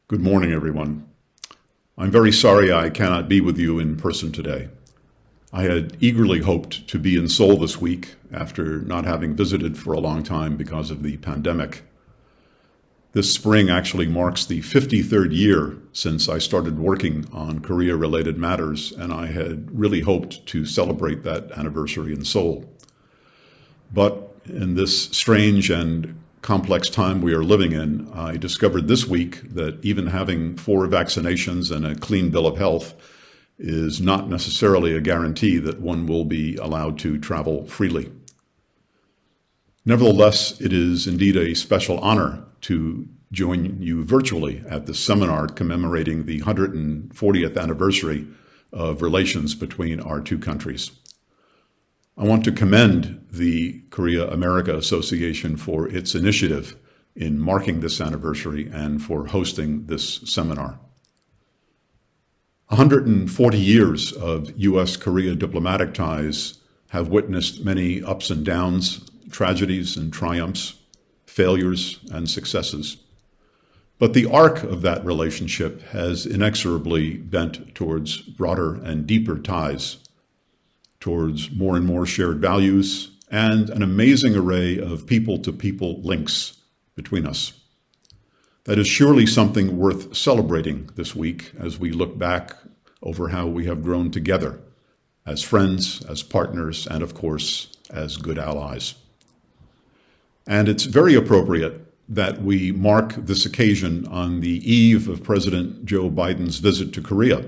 Good morning, everyone. I'm very sorry I cannot be with you in person today. I had eagerly hoped to be in Seoul this week after not having visited for a long time because of the pandemic. This spring actually marks the 53rd year since I started working on Korea-related matters, and I had really hoped to celebrate that anniversary in Seoul. But in this strange and complex time we are living in, I discovered this week that even having 4 vaccinations and a clean bill of health is not necessarily a guarantee that one will be allowed to travel freely. Nevertheless, it is indeed a special honor to join you virtually at this seminar commemorating the 140th anniversary of relations between our two countries. I want to commend the Korea-America Association for its initiative in marking this anniversary and for hosting this seminar. 140 years of U.S.-Korea diplomatic ties have witnessed many ups and downs, tragedies and triumphs, failures and successes. But the arc of that relationship has inexorably bent towards broader and deeper ties, towards more and more shared values, and an amazing array of people-to-people links between us. That is surely something worth celebrating this week as we look back over how we have grown together as friends, as partners, and of course, as good allies. And it's very appropriate that we mark this occasion on the eve of President Joe Biden's visit to Korea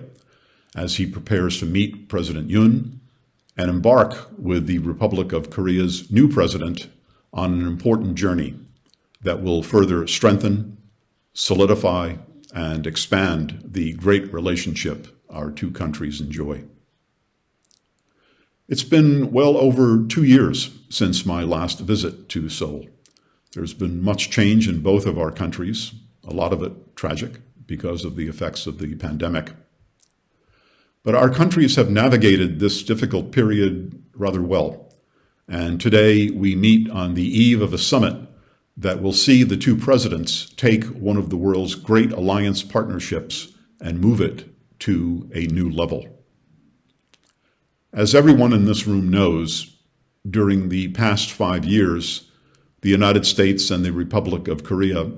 as he prepares to meet President Yoon and embark with the Republic of Korea's new president on an important journey that will further strengthen, solidify, and expand the great relationship our two countries enjoy. It's been well over 2 years since my last visit to Seoul. There's been much change in both of our countries, a lot of it tragic because of the effects of the pandemic. But our countries have navigated this difficult period rather well. And today we meet on the eve of a summit that will see the two presidents take one of the world's great alliance partnerships and move it to a new level. As everyone in this room knows, during the past 5 years, the United States and the Republic of Korea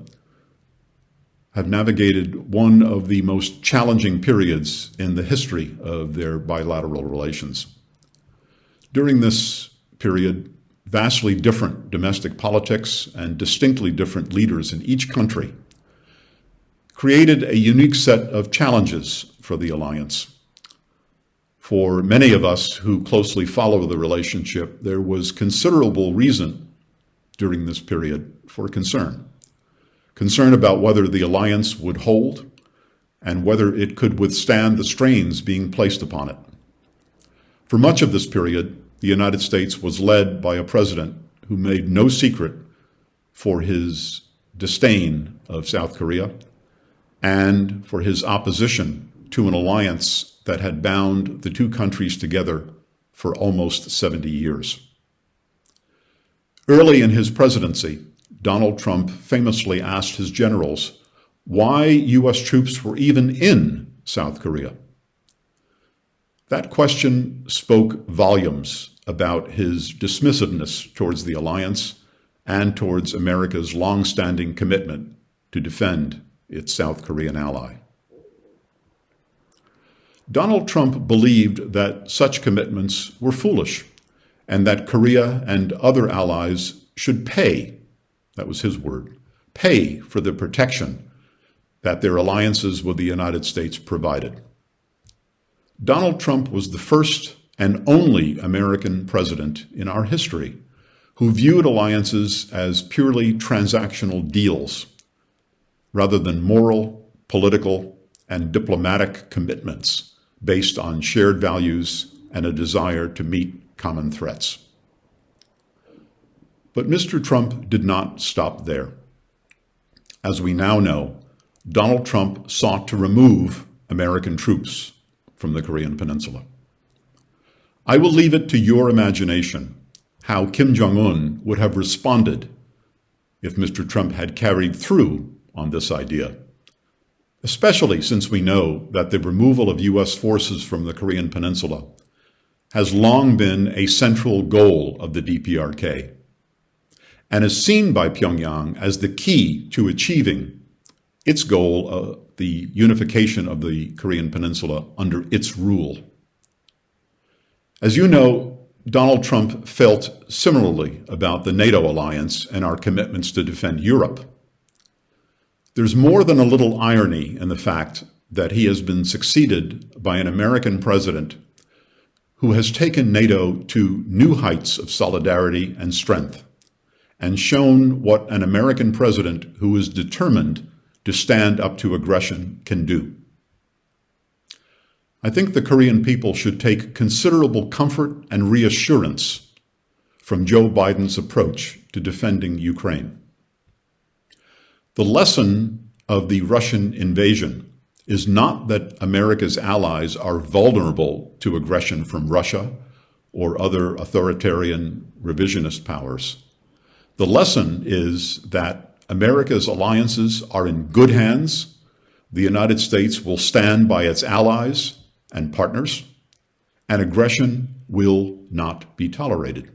have navigated one of the most challenging periods in the history of their bilateral relations. During this period, vastly different domestic politics and distinctly different leaders in each country created a unique set of challenges for the alliance. For many of us who closely follow the relationship, there was considerable reason during this period for concern. Concern about whether the alliance would hold and whether it could withstand the strains being placed upon it. For much of this period, the United States was led by a president who made no secret for his disdain of South Korea and for his opposition to an alliance that had bound the two countries together for almost 70 years. Early in his presidency, Donald Trump famously asked his generals why U.S. troops were even in South Korea. That question spoke volumes about his dismissiveness towards the alliance and towards America's long-standing commitment to defend its South Korean ally. Donald Trump believed that such commitments were foolish and that Korea and other allies should pay, that was his word, pay for the protection that their alliances with the United States provided. Donald Trump was the first and only American president in our history who viewed alliances as purely transactional deals rather than moral, political, and diplomatic commitments based on shared values and a desire to meet common threats. But Mr. Trump did not stop there. As we now know, Donald Trump sought to remove American troops from the Korean Peninsula. I will leave it to your imagination how Kim Jong-un would have responded if Mr. Trump had carried through on this idea. especially since we know that the removal of U.S. forces from the Korean Peninsula has long been a central goal of the DPRK and is seen by Pyongyang as the key to achieving its goal of the unification of the Korean Peninsula under its rule. As you know, Donald Trump felt similarly about the NATO alliance and our commitments to defend Europe. There's more than a little irony in the fact that he has been succeeded by an American president who has taken NATO to new heights of solidarity and strength and shown what an American president who is determined to stand up to aggression can do. I think the Korean people should take considerable comfort and reassurance from Joe Biden's approach to defending Ukraine. The lesson of the Russian invasion is not that America's allies are vulnerable to aggression from Russia or other authoritarian revisionist powers. The lesson is that America's alliances are in good hands. The United States will stand by its allies and partners, and aggression will not be tolerated.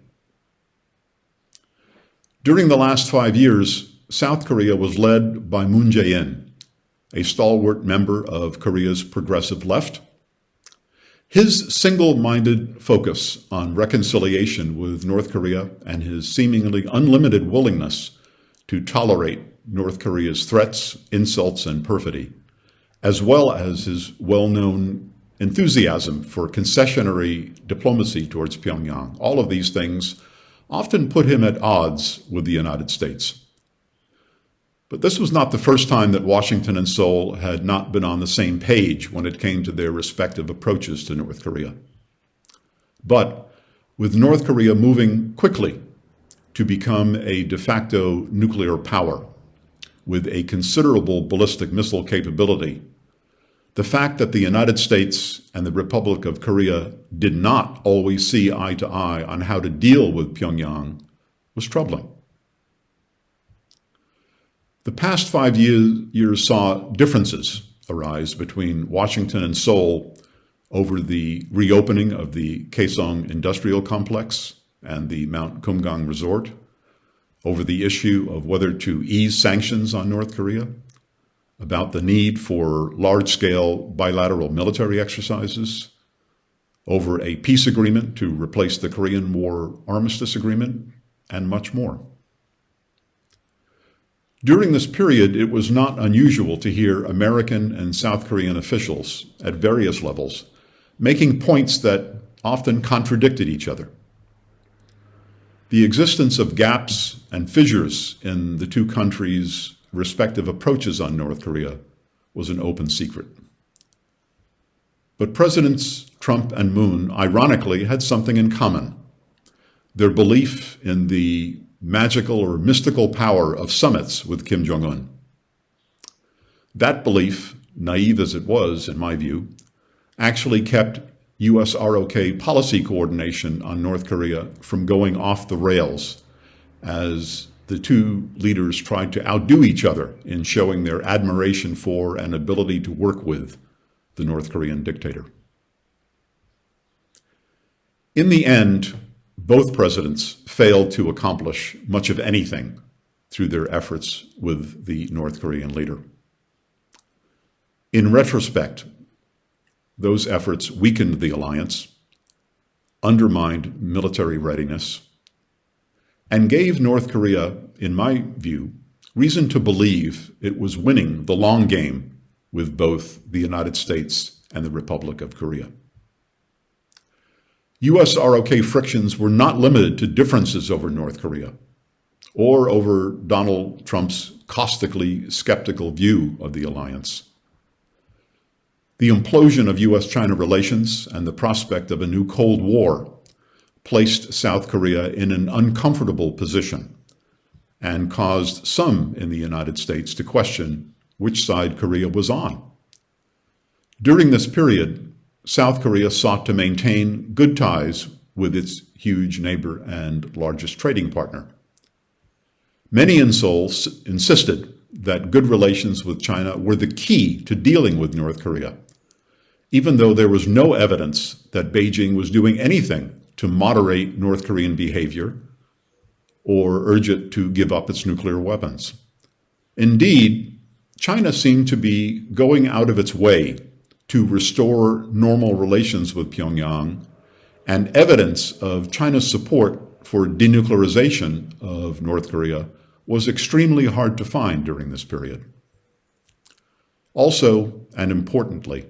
During the last 5 years, South Korea was led by Moon Jae-in, a stalwart member of Korea's progressive left. His single-minded focus on reconciliation with North Korea and his seemingly unlimited willingness to tolerate North Korea's threats, insults, and perfidy, as well as his well-known enthusiasm for concessionary diplomacy towards Pyongyang. All of these things often put him at odds with the United States. But this was not the first time that Washington and Seoul had not been on the same page when it came to their respective approaches to North Korea. But with North Korea moving quickly to become a de facto nuclear power with a considerable ballistic missile capability, the fact that the United States and the Republic of Korea did not always see eye to eye on how to deal with Pyongyang was troubling. The past 5 years saw differences arise between Washington and Seoul over the reopening of the Kaesong Industrial Complex and the Mount Kumgang Resort, over the issue of whether to ease sanctions on North Korea, about the need for large-scale bilateral military exercises, over a peace agreement to replace the Korean War armistice agreement, and much more. During this period, it was not unusual to hear American and South Korean officials at various levels making points that often contradicted each other. The existence of gaps and fissures in the two countries' respective approaches on North Korea was an open secret. But Presidents Trump and Moon, ironically, had something in common: their belief in the magical or mystical power of summits with Kim Jong-un. That belief, naive as it was, in my view, actually kept U.S. ROK policy coordination on North Korea from going off the rails as the two leaders tried to outdo each other in showing their admiration for and ability to work with the North Korean dictator. In the end, both presidents failed to accomplish much of anything through their efforts with the North Korean leader. In retrospect, those efforts weakened the alliance, undermined military readiness, and gave North Korea, in my view, reason to believe it was winning the long game with both the United States and the Republic of Korea. U.S. ROK frictions were not limited to differences over North Korea or over Donald Trump's caustically skeptical view of the alliance. The implosion of U.S.-China relations and the prospect of a new Cold War placed South Korea in an uncomfortable position and caused some in the United States to question which side Korea was on. During this period, South Korea sought to maintain good ties with its huge neighbor and largest trading partner. Many in Seoul insisted that good relations with China were the key to dealing with North Korea, even though there was no evidence that Beijing was doing anything to moderate North Korean behavior or urge it to give up its nuclear weapons. Indeed, China seemed to be going out of its way to restore normal relations with Pyongyang, and evidence of China's support for denuclearization of North Korea was extremely hard to find during this period. Also, and importantly,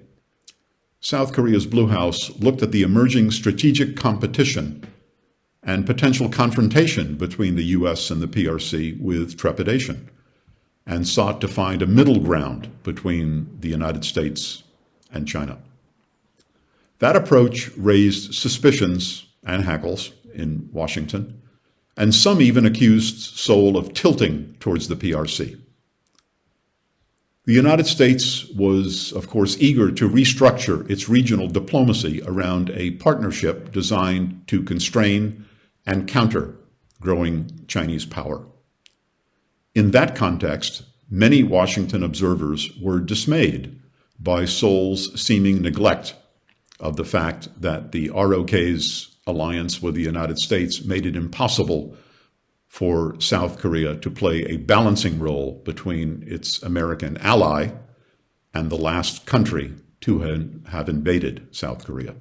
South Korea's Blue House looked at the emerging strategic competition and potential confrontation between the U.S. and the PRC with trepidation, and sought to find a middle ground between the United States and China. That approach raised suspicions and hackles in Washington, and some even accused Seoul of tilting towards the PRC. The United States was, of course, eager to restructure its regional diplomacy around a partnership designed to constrain and counter growing Chinese power. In that context, many Washington observers were dismayed by Seoul's seeming neglect of the fact that the ROK's alliance with the United States made it impossible for South Korea to play a balancing role between its American ally and the last country to have invaded South Korea.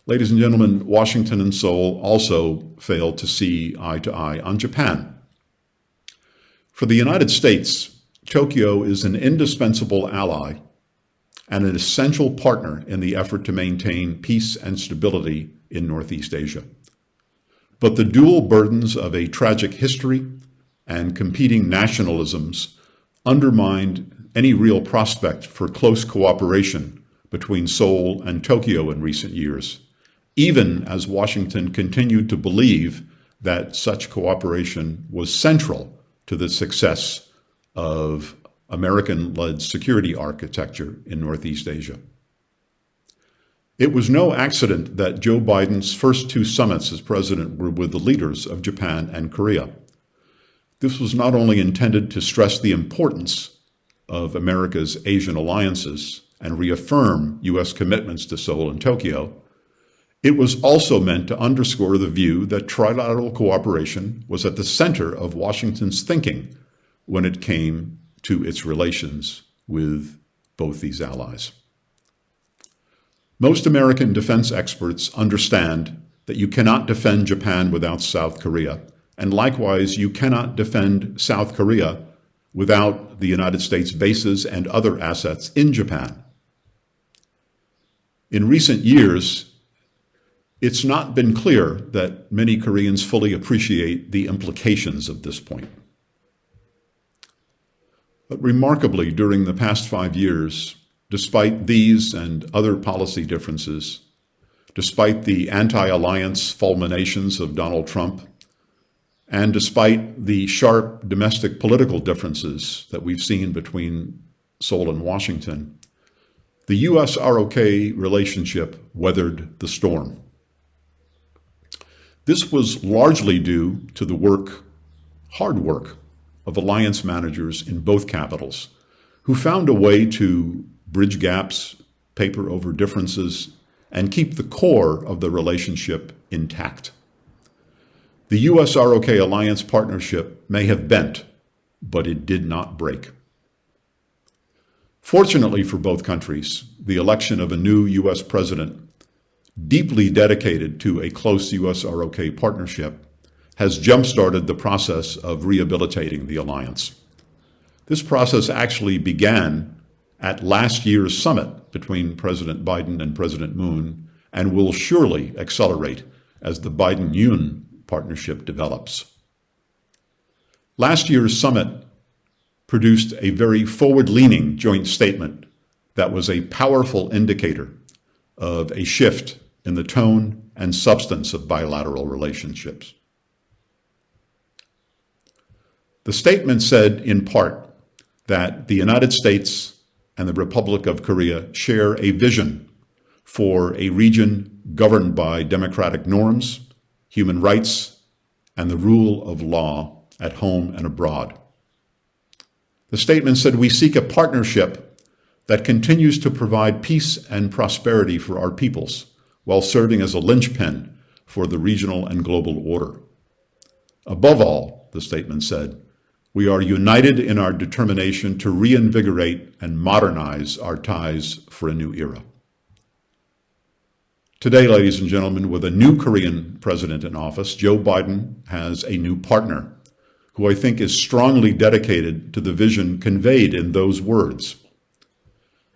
Ladies and gentlemen, Washington and Seoul also failed to see eye to eye on Japan. For the United States, Tokyo is an indispensable ally and an essential partner in the effort to maintain peace and stability in Northeast Asia. But the dual burdens of a tragic history and competing nationalisms undermined any real prospect for close cooperation between Seoul and Tokyo in recent years, even as Washington continued to believe that such cooperation was central to the success of American-led security architecture in Northeast Asia. It was no accident that Joe Biden's first two summits as president were with the leaders of Japan and Korea. This was not only intended to stress the importance of America's Asian alliances and reaffirm U.S. commitments to Seoul and Tokyo, it was also meant to underscore the view that trilateral cooperation was at the center of Washington's thinking when it came to its relations with both these allies. Most American defense experts understand that you cannot defend Japan without South Korea, and likewise, you cannot defend South Korea without the United States bases and other assets in Japan. In recent years, it's not been clear that many Koreans fully appreciate the implications of this point. But remarkably, during the past 5 years, despite these and other policy differences, despite the anti-alliance fulminations of Donald Trump, and despite the sharp domestic political differences that we've seen between Seoul and Washington, the U.S.-ROK relationship weathered the storm. This was largely due to the hard work, of alliance managers in both capitals, who found a way to bridge gaps, paper over differences, and keep the core of the relationship intact. The U.S.-ROK alliance partnership may have bent, but it did not break. Fortunately for both countries, the election of a new U.S. president, deeply dedicated to a close U.S.-ROK partnership, has jump-started the process of rehabilitating the alliance. This process actually began at last year's summit between President Biden and President Moon, and will surely accelerate as the Biden-Yoon partnership develops. Last year's summit produced a very forward-leaning joint statement that was a powerful indicator of a shift in the tone and substance of bilateral relationships. The statement said, in part, that the United States and the Republic of Korea share a vision for a region governed by democratic norms, human rights, and the rule of law at home and abroad. The statement said, "We seek a partnership that continues to provide peace and prosperity for our peoples while serving as a linchpin for the regional and global order. Above all," the statement said, "we are united in our determination to reinvigorate and modernize our ties for a new era." Today, ladies and gentlemen, with a new Korean president in office, Joe Biden has a new partner who I think is strongly dedicated to the vision conveyed in those words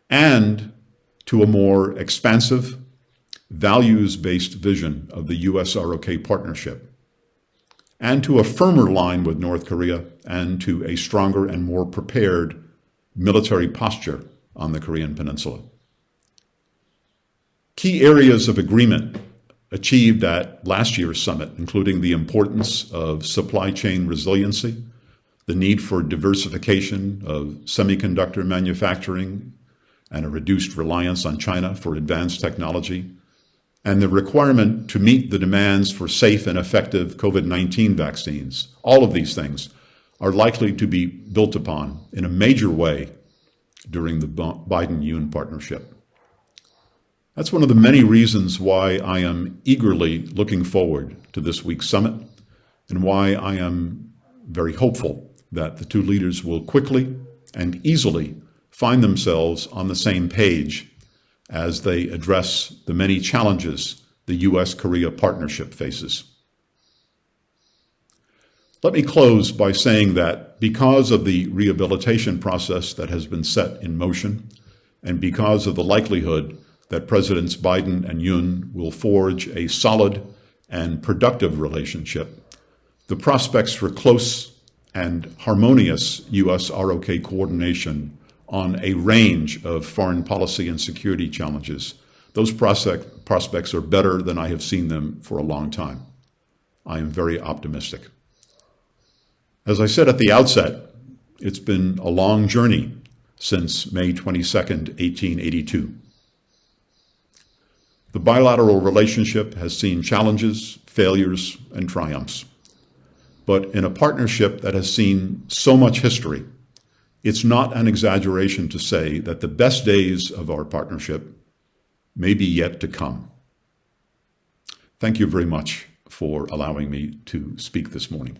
and to a more expansive, values-based vision of the U.S.-ROK partnership, and to a firmer line with North Korea and to a stronger and more prepared military posture on the Korean Peninsula. Key areas of agreement achieved at last year's summit, including the importance of supply chain resiliency, the need for diversification of semiconductor manufacturing and a reduced reliance on China for advanced technology, and the requirement to meet the demands for safe and effective COVID-19 vaccines. All of these things are likely to be built upon in a major way during the Biden-Yoon partnership. That's one of the many reasons why I am eagerly looking forward to this week's summit and why I am very hopeful that the two leaders will quickly and easily find themselves on the same page as they address the many challenges the U.S.-Korea partnership faces. Let me close by saying that because of the rehabilitation process that has been set in motion and because of the likelihood that Presidents Biden and Yoon will forge a solid and productive relationship, the prospects for close and harmonious U.S.-ROK coordination on a range of foreign policy and security challenges, those prospects are better than I have seen them for a long time. I am very optimistic. As I said at the outset, it's been a long journey since May 22nd, 1882. The bilateral relationship has seen challenges, failures, and triumphs. But in a partnership that has seen so much history, it's not an exaggeration to say that the best days of our partnership may be yet to come. Thank you very much for allowing me to speak this morning.